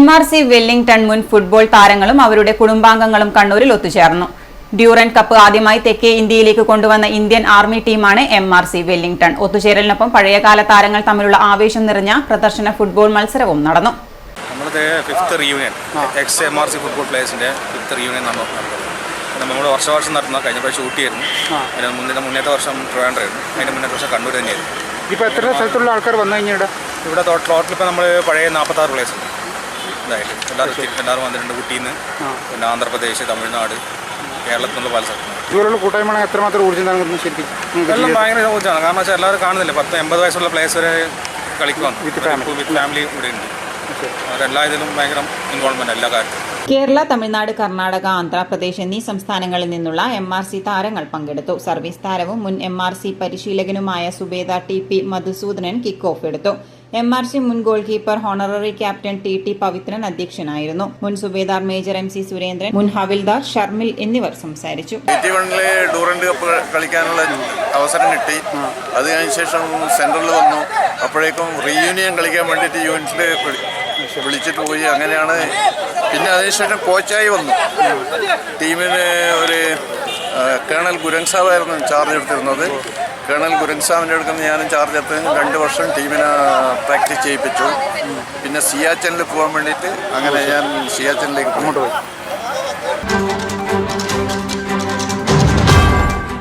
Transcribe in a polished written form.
MRC Wellington മുൻ football താരങ്ങളും അവരുടെ കുടുംബാംഗങ്ങളും കണ്ണൂരിൽ ഒത്തുചേർന്നു. ഡ്യൂറന്റ് കപ്പ് ആദ്യമായി തെക്കേ ഇന്ത്യയിലേക്ക് കൊണ്ടുവന്ന ഇന്ത്യൻ ആർമി ടീമാണ് MRC വെല്ലിംഗ്ടൺ. ഒത്തുചേരലിനൊപ്പം പഴയകാല താരങ്ങൾ തമ്മിലുള്ള ആവേശം നിറഞ്ഞ പ്രദർശന ഫുട്ബോൾ മത്സരവും നടന്നു. Fifth reunion ex MRC football പ്ലേയേഴ്സിൻ്റെ ഫിഫ്ത്ത് റീയൂണിയൻ നമ്മൾ വർഷം നടത്തുന്ന കഴിഞ്ഞ പ്രാവശ്യം ഊട്ടിയായിരുന്നു. അതിന് മുന്നേറ്റ വർഷം ട്രിവാൻഡ്രമായിരുന്നു. അതിൻ്റെ മുന്നേറ്റ വർഷം കണ്ണൂർ തന്നെയായിരുന്നു. ഇപ്പോൾ എത്ര സ്ഥലത്തുള്ള ആൾക്കാർ വന്നു കഴിഞ്ഞാൽ ഇവിടെ ടോട്ടൽ ഇപ്പോൾ നമ്മൾ പഴയ 46 പ്ലേയേഴ്സ് ഉണ്ട്. ഇതായിട്ട് എല്ലാവരും വന്നിട്ടുണ്ട്. ഊട്ടിയിൽ നിന്ന്, പിന്നെ ആന്ധ്രാപ്രദേശ്, തമിഴ്നാട്, കേരളത്തിൽ നിന്നുള്ള പല സ്ഥലത്തും. ഇതുപോലുള്ള കൂട്ടായ്മ എത്രമാത്രം ഊർജ്ജം നൽകുന്നു? ശരിക്കും എല്ലാം ഭയങ്കര ഊർജ്ജമാണ്. കാരണം വെച്ചാൽ എല്ലാവരും കാണുന്നില്ല, 10-80 വയസ്സുള്ള പ്ലേയേഴ്സ് വരെ കളിക്കുവാണ്. വിത്ത് ഫാമിലി ഇവിടെ ഉണ്ട്. അവരെല്ലാ ഇതിലും ഭയങ്കര ഇൻവോൾവ്മെന്റ് എല്ലാ കാര്യത്തിലും. കേരള, തമിഴ്നാട്, കർണാടക, ആന്ധ്രാപ്രദേശ് എന്നീ സംസ്ഥാനങ്ങളിൽ നിന്നുള്ള MRC താരങ്ങൾ പങ്കെടുത്തു. സർവീസ് താരവും മുൻ MRC പരിശീലകനുമായ Subedar TP Madhusoodanan kick off എടുത്തു. MRC മുൻ goalkeeper honorary captain TT Pavithran അധ്യക്ഷനായിരുന്നു. മുൻ സുബേദാർ മേജർ MC സുരേന്ദ്രൻ, മുൻ ഹവിൽദാർ ഷർമിൽ എന്നിവർ സംസാരിച്ചു. ഡ്യൂറന്റ് കപ്പ് കളിക്കാനുള്ള അവസരം കിട്ടി. അത് കഴിഞ്ഞ ശേഷം സെൻട്രലിൽ വന്നു. അപ്പോഴേക്കും റീയൂണിയൻ കളിക്കാൻ വേണ്ടിയിട്ട് യൂണിറ്റിൽ വിളിച്ചിട്ട് പോയി. അങ്ങനെയാണ്. പിന്നെ അതിനുശേഷം കോച്ചായി വന്നു. ടീമിന് ഒരു കേണൽ ഗുരങ് സാബായിരുന്നു ചാർജ് എടുത്തിരുന്നത്. കേണൽ ഗുരങ് സാബിൻ്റെ അടുക്കുന്ന ഞാനും ചാർജ് എടുത്ത് 2 വർഷം ടീമിനെ പ്രാക്ടീസ് ചെയ്യിപ്പിച്ചു. പിന്നെ സിയാച്ചനിൽ പോകാൻ വേണ്ടിയിട്ട് അങ്ങനെ ഞാൻ സിയാച്ചനിലേക്ക് അങ്ങോട്ട് പോയി.